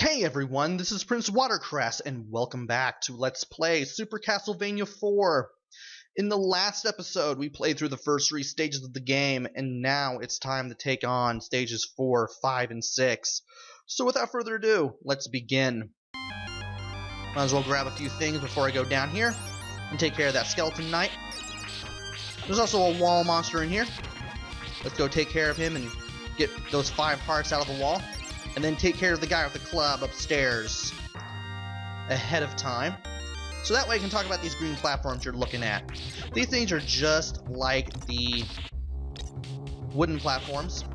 Hey everyone, this is Prince Watercress, and welcome back to Let's Play Super Castlevania 4. In the last episode, we played through the first 3 stages of the game, and now it's time to take on stages 4, 5, and 6. So without further ado, let's begin. Might as well grab a few things before I go down here, and take care of that skeleton knight. There's also a wall monster in here. Let's go take care of him and get those 5 hearts out of the wall. And then take care of the guy with the club upstairs ahead of time. So that way I can talk about these green platforms you're looking at. These things are just like the wooden platforms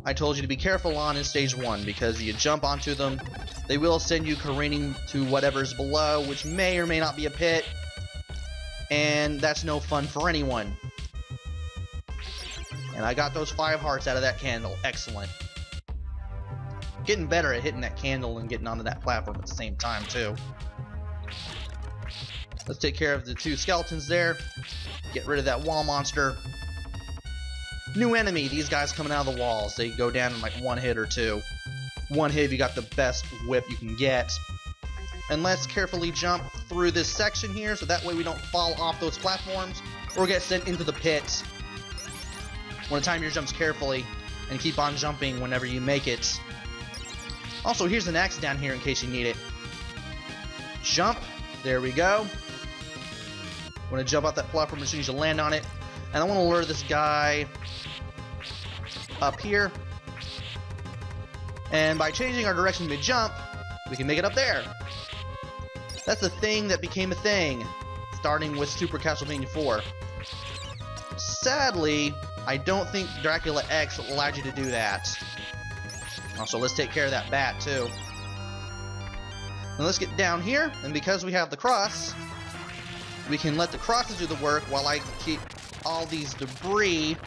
I told you to be careful on in stage 1, because you jump onto them, they will send you careening to whatever's below, which may or may not be a pit, and that's no fun for anyone. And I got those 5 hearts out of that candle. Excellent. Getting better at hitting that candle and getting onto that platform at the same time, too. Let's take care of the 2 skeletons there. Get rid of that wall monster. New enemy, these guys coming out of the walls. They go down in like 1 hit or 2. 1 hit, you got the best whip you can get. And let's carefully jump through this section here, so that way we don't fall off those platforms or get sent into the pit. Want to time your jumps carefully and keep on jumping whenever you make it. Also, here's an axe down here in case you need it. Jump. There we go. Want to jump off that platform as soon as you land on it. And I want to lure this guy up here. And by changing our direction mid-jump, we can make it up there. That's a thing that became a thing, starting with Super Castlevania 4. Sadly, I don't think Dracula X allowed you to do that. Also, let's take care of that bat, too. Now let's get down here, and because we have the cross, we can let the crosses do the work while I keep all these debris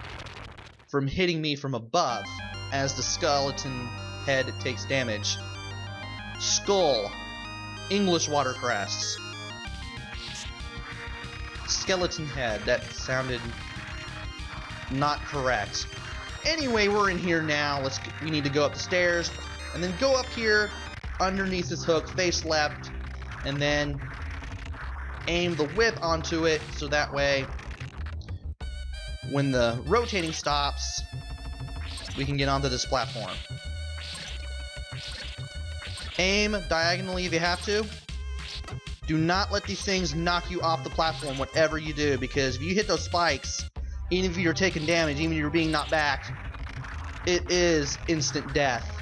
from hitting me from above as the skeleton head takes damage. Skull. English watercress. Skeleton head. That sounded not correct. Anyway, we're in here now. We need to go up the stairs, and then go up here underneath this hook, face left, and then aim the whip onto it, so that way when the rotating stops, we can get onto this platform. Aim diagonally if you have to. Do not let these things knock you off the platform, whatever you do, because if you hit those spikes, even if you're taking damage, even if you're being knocked back, it is instant death.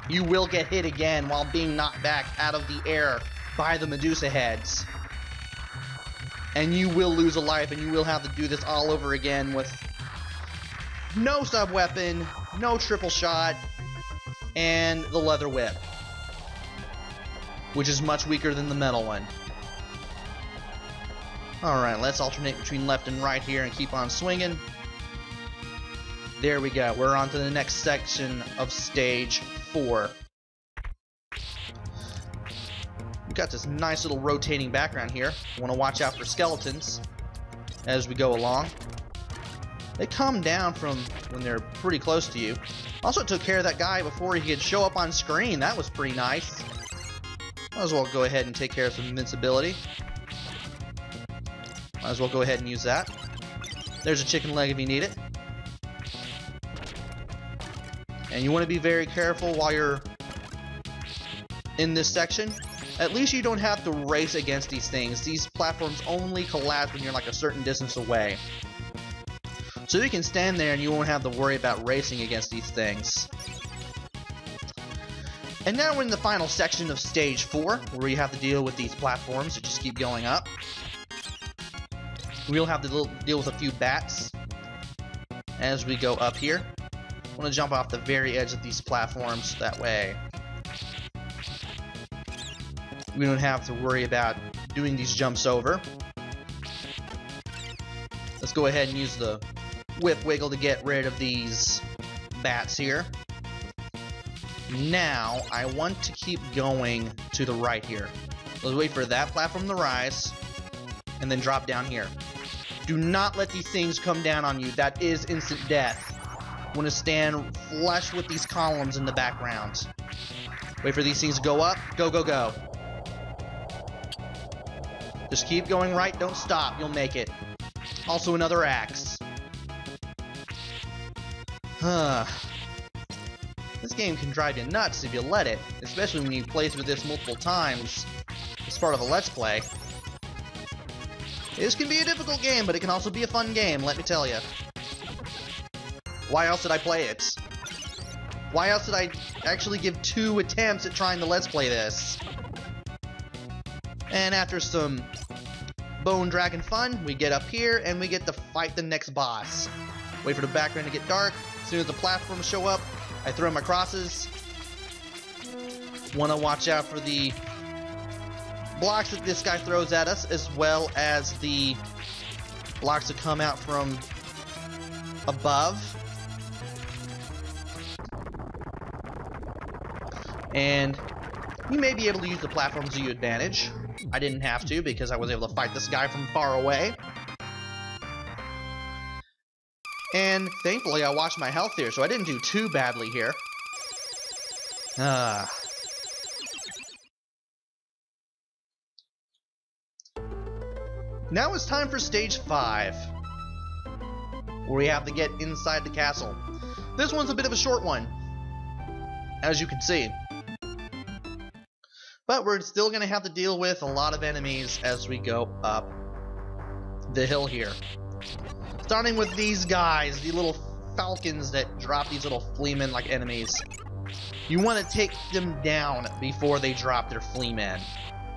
You will get hit again while being knocked back out of the air by the Medusa heads. And you will lose a life, and you will have to do this all over again with no sub-weapon, no triple shot, and the leather whip, which is much weaker than the metal one. Alright, let's alternate between left and right here and keep on swinging. There we go. We're on to the next section of stage 4. We've got this nice little rotating background here. Want to watch out for skeletons as we go along. They come down from when they're pretty close to you. Also took care of that guy before he could show up on screen. That was pretty nice. Might as well go ahead and take care of some invincibility. Might as well go ahead and use that. There's a chicken leg if you need it. And you want to be very careful while you're in this section. At least you don't have to race against these things. These platforms only collapse when you're like a certain distance away. So you can stand there and you won't have to worry about racing against these things. And now we're in the final section of stage 4, where you have to deal with these platforms that just keep going up. We'll have to deal with a few bats as we go up here. I want to jump off the very edge of these platforms, that way we don't have to worry about doing these jumps over. Let's go ahead and use the whip wiggle to get rid of these bats here. Now, I want to keep going to the right here. Let's wait for that platform to rise, and then drop down here. Do not let these things come down on you. That is instant death. Want to stand flush with these columns in the background. Wait for these things to go up. Go, go, go. Just keep going right. Don't stop. You'll make it. Also another axe. This game can drive you nuts if you let it, especially when you play through this multiple times as part of a Let's Play. This can be a difficult game, but it can also be a fun game, let me tell you. Why else did I play it? Why else did I actually give 2 attempts at trying to Let's Play this? And after some bone dragon fun, we get up here and we get to fight the next boss. Wait for the background to get dark. As soon as the platforms show up, I throw my crosses. Want to watch out for the blocks that this guy throws at us, as well as the blocks that come out from above. And you may be able to use the platforms to your advantage. I didn't have to because I was able to fight this guy from far away. And thankfully I watched my health here, so I didn't do too badly here. Now it's time for stage 5, where we have to get inside the castle. This one's a bit of a short one, as you can see. But we're still going to have to deal with a lot of enemies as we go up the hill here. Starting with these guys, the little falcons that drop these little fleamen like enemies. You want to take them down before they drop their fleamen,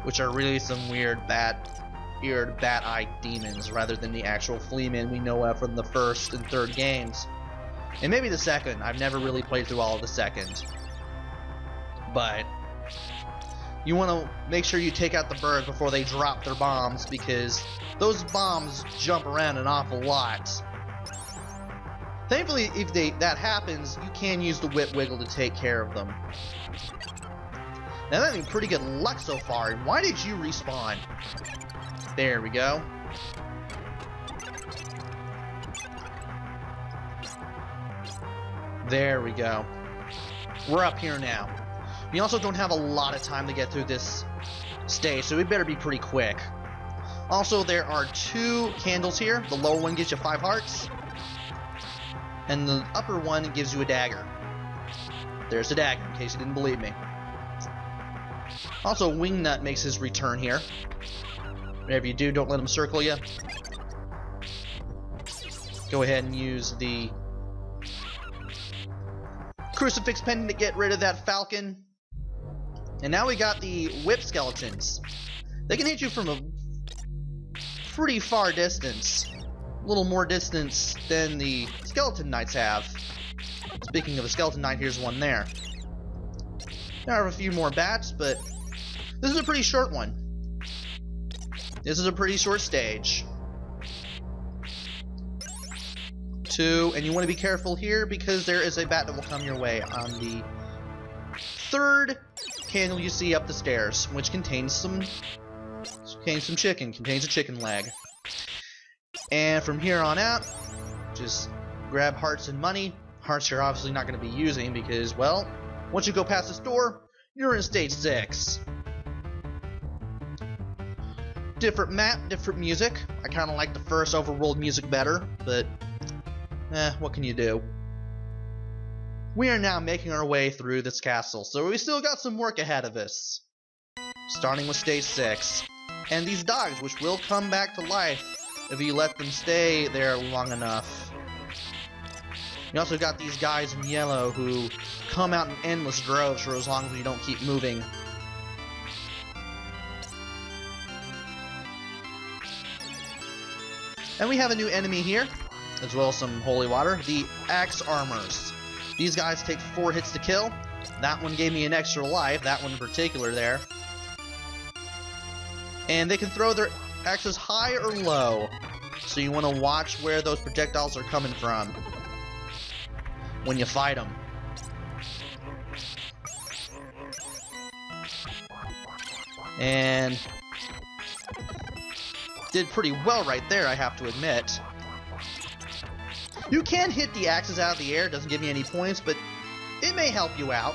which are really some weird, bad-eared, bat-eyed demons, rather than the actual fleamen we know of from the first and third games. And maybe the second. I've never really played through all of the second. But you want to make sure you take out the birds before they drop their bombs, because those bombs jump around an awful lot. Thankfully, if that happens, you can use the whip wiggle to take care of them. Now, that's been pretty good luck so far. Why did you respawn? There we go. There we go. We're up here now. We also don't have a lot of time to get through this stage, so we better be pretty quick. Also, there are 2 candles here. The lower one gives you 5 hearts, and the upper one gives you a dagger. There's a dagger, in case you didn't believe me. Also, Wingnut makes his return here. Whatever you do, don't let him circle you. Go ahead and use the Crucifix Pendant to get rid of that falcon. And now we got the whip skeletons. They can hit you from a pretty far distance. A little more distance than the skeleton knights have. Speaking of a skeleton knight, here's one there. There are a few more bats, but this is a pretty short one. This is a pretty short stage. 2, and you want to be careful here because there is a bat that will come your way on the 3rd candle you see up the stairs, which contains some chicken, contains a chicken leg. And from here on out, just grab hearts and money. Hearts you're obviously not going to be using because, well, once you go past this door, you're in stage 6. Different map, different music. I kind of like the first overworld music better, but what can you do? We are now making our way through this castle, so we still got some work ahead of us. Starting with stage 6. And these dogs, which will come back to life if you let them stay there long enough. You also got these guys in yellow who come out in endless droves for as long as you don't keep moving. And we have a new enemy here, as well as some holy water, the Axe Armors. These guys take 4 hits to kill. That one gave me an extra life, that one in particular there. And they can throw their axes high or low, so you want to watch where those projectiles are coming from when you fight them. And did pretty well right there, I have to admit. You can hit the axes out of the air, it doesn't give you any points, but it may help you out.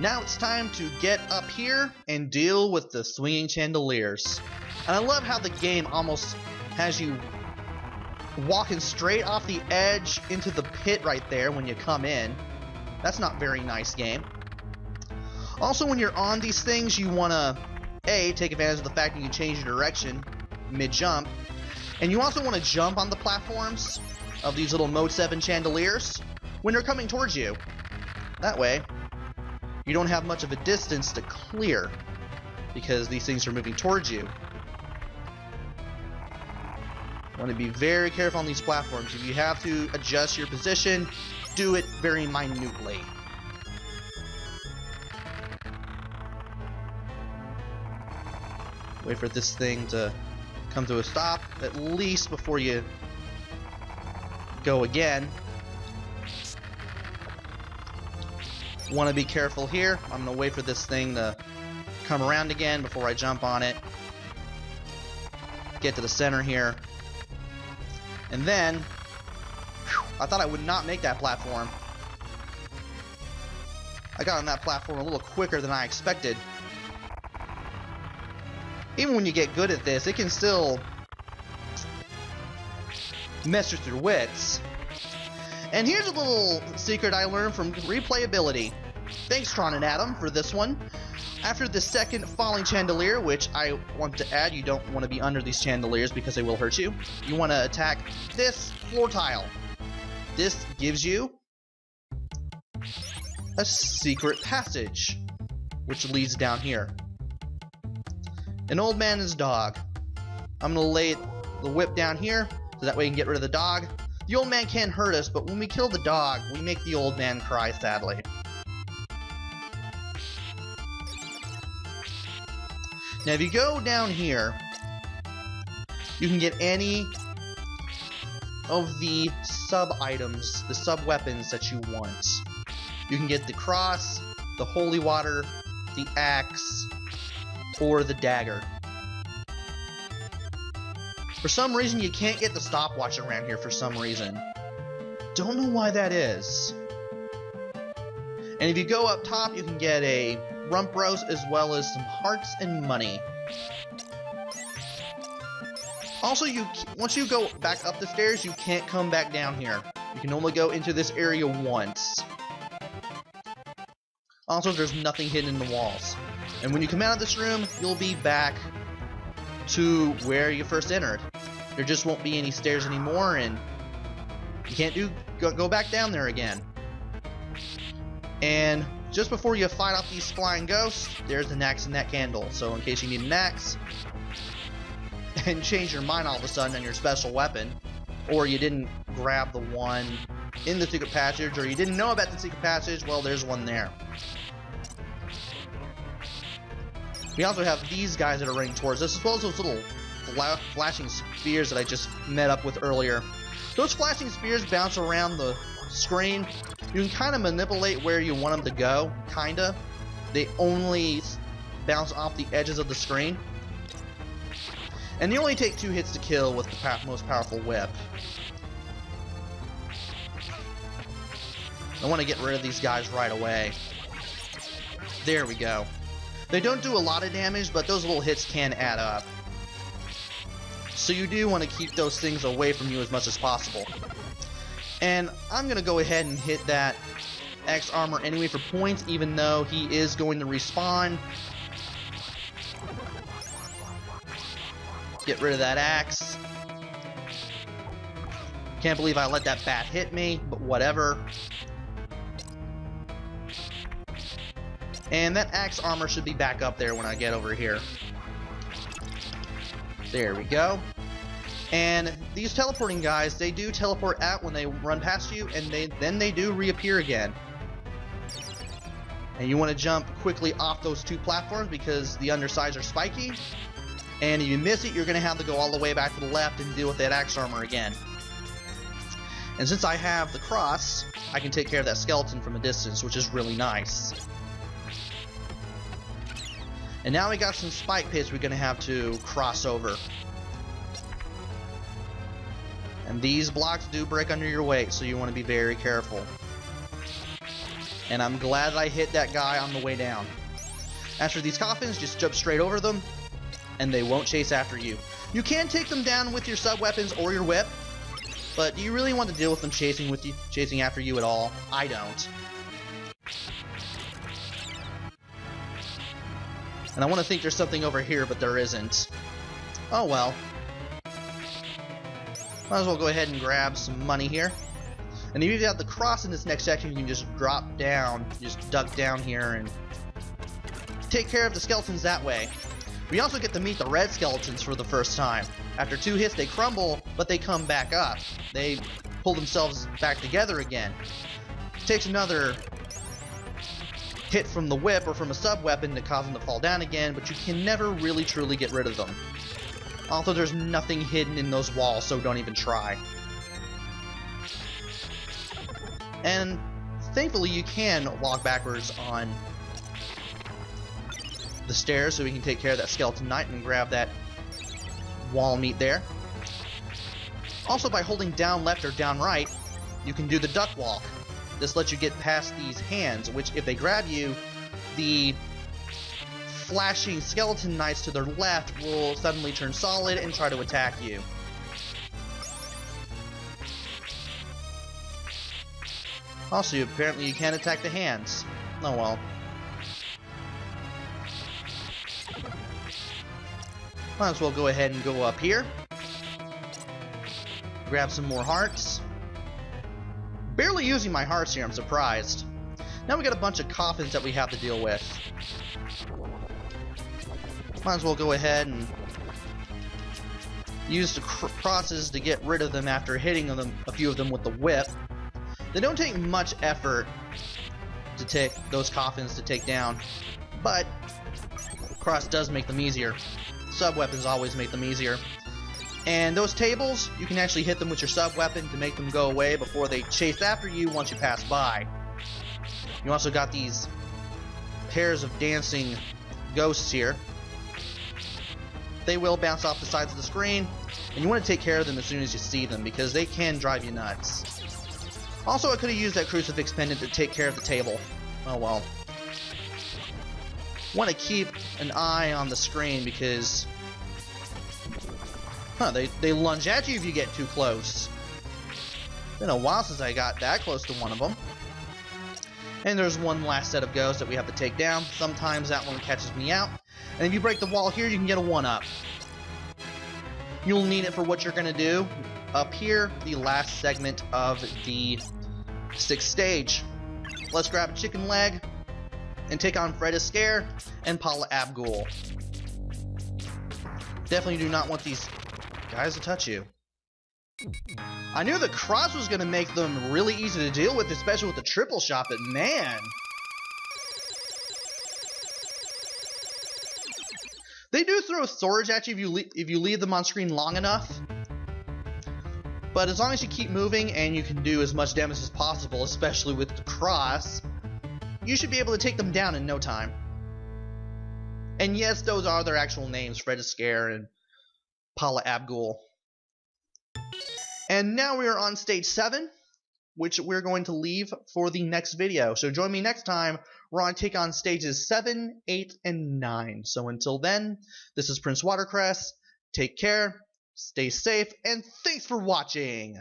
Now it's time to get up here and deal with the swinging chandeliers. And I love how the game almost has you walking straight off the edge into the pit right there when you come in. That's not very nice, game. Also, when you're on these things, you want to take advantage of the fact that you can change your direction mid-jump. And you also want to jump on the platforms of these little Mode 7 chandeliers when they're coming towards you. That way, you don't have much of a distance to clear because these things are moving towards you. You want to be very careful on these platforms. If you have to adjust your position, do it very minutely. Wait for this thing to come to a stop, at least before you go again. Want to be careful here. I'm going to wait for this thing to come around again before I jump on it. Get to the center here. And then, I thought I would not make that platform. I got on that platform a little quicker than I expected. Even when you get good at this, it can still mess with your wits. And here's a little secret I learned from replayability. Thanks, Tron and Adam, for this one. After the second falling chandelier, which I want to add, you don't want to be under these chandeliers because they will hurt you. You want to attack this floor tile. This gives you a secret passage, which leads down here. An old man and his dog. I'm going to lay the whip down here, so that way you can get rid of the dog. The old man can't hurt us, but when we kill the dog, we make the old man cry sadly. Now if you go down here, you can get any of the sub-items, the sub-weapons that you want. You can get the cross, the holy water, the axe, or the dagger. For some reason, you can't get the stopwatch around here for some reason. Don't know why that is. And if you go up top, you can get a rump roast as well as some hearts and money. Also, once you go back up the stairs, you can't come back down here. You can only go into this area once. Also, there's nothing hidden in the walls. And when you come out of this room, you'll be back to where you first entered. There just won't be any stairs anymore, and you can't go back down there again. And just before you fight off these flying ghosts, there's an axe and that candle. So in case you need an axe, and change your mind all of a sudden on your special weapon, or you didn't grab the one in the secret passage, or you didn't know about the secret passage, well, there's one there. We also have these guys that are running towards us, as well as those little flashing spears that I just met up with earlier. Those flashing spears bounce around the screen. You can kind of manipulate where you want them to go, kinda. They only bounce off the edges of the screen. And they only take 2 hits to kill with the most powerful whip. I want to get rid of these guys right away. There we go. They don't do a lot of damage, but those little hits can add up. So you do want to keep those things away from you as much as possible. And I'm going to go ahead and hit that X armor anyway for points, even though he is going to respawn. Get rid of that axe. Can't believe I let that bat hit me, but whatever. And that axe armor should be back up there when I get over here. There we go. And these teleporting guys, they do teleport out when they run past you, and then they do reappear again. And you want to jump quickly off those 2 platforms because the undersides are spiky. And if you miss it, you're going to have to go all the way back to the left and deal with that axe armor again. And since I have the cross, I can take care of that skeleton from a distance, which is really nice. And now we got some spike pits we're going to have to cross over. And these blocks do break under your weight, so you want to be very careful. And I'm glad I hit that guy on the way down. As for these coffins, just jump straight over them, and they won't chase after you. You can take them down with your sub-weapons or your whip, but do you really want to deal with them chasing after you at all? I don't. And I want to think there's something over here, but there isn't. Oh well. Might as well go ahead and grab some money here. And if you have the cross in this next section, you can just drop down, just duck down here and take care of the skeletons that way. We also get to meet the red skeletons for the first time. After 2 hits, they crumble, but they come back up. They pull themselves back together again. It takes another hit from the whip or from a sub-weapon to cause them to fall down again, but you can never really truly get rid of them. Also, there's nothing hidden in those walls, so don't even try. And thankfully, you can walk backwards on the stairs so we can take care of that skeleton knight and grab that wall meat there. Also, by holding down left or down right, you can do the duck walk. This lets you get past these hands, which if they grab you, the flashing skeleton knights to their left will suddenly turn solid and try to attack you. Also, apparently you can't attack the hands. Oh well. Might as well go ahead and go up here. Grab some more hearts. Barely using my hearts here, I'm surprised. Now we got a bunch of coffins that we have to deal with. Might as well go ahead and use the crosses to get rid of them after hitting them, a few of them with the whip. They don't take much effort to take those coffins to take down, but cross does make them easier. Sub-weapons always make them easier. And those tables, you can actually hit them with your sub-weapon to make them go away before they chase after you once you pass by. You also got these pairs of dancing ghosts here. They will bounce off the sides of the screen, and you want to take care of them as soon as you see them because they can drive you nuts. Also, I could have used that crucifix pendant to take care of the table. Oh well. Want to keep an eye on the screen because they lunge at you if you get too close. Been a while since I got that close to one of them. And there's one last set of ghosts that we have to take down. Sometimes that one catches me out. And if you break the wall here, you can get a 1-up. You'll need it for what you're going to do. Up here, the last segment of the 6th stage. Let's grab a chicken leg and take on Fred Astaire and Paula Abdul. Definitely do not want these guys to touch you. I knew the cross was going to make them really easy to deal with, especially with the triple shot, but man. They do throw swords at you if you leave them on screen long enough. But as long as you keep moving and you can do as much damage as possible, especially with the cross, you should be able to take them down in no time. And yes, those are their actual names, Fred Astaire and Paula Abdul. And now we are on stage 7, which we're going to leave for the next video. So join me next time. We're on to take on stages 7, 8, and 9. So until then, this is Prince Watercress. Take care, stay safe, and thanks for watching!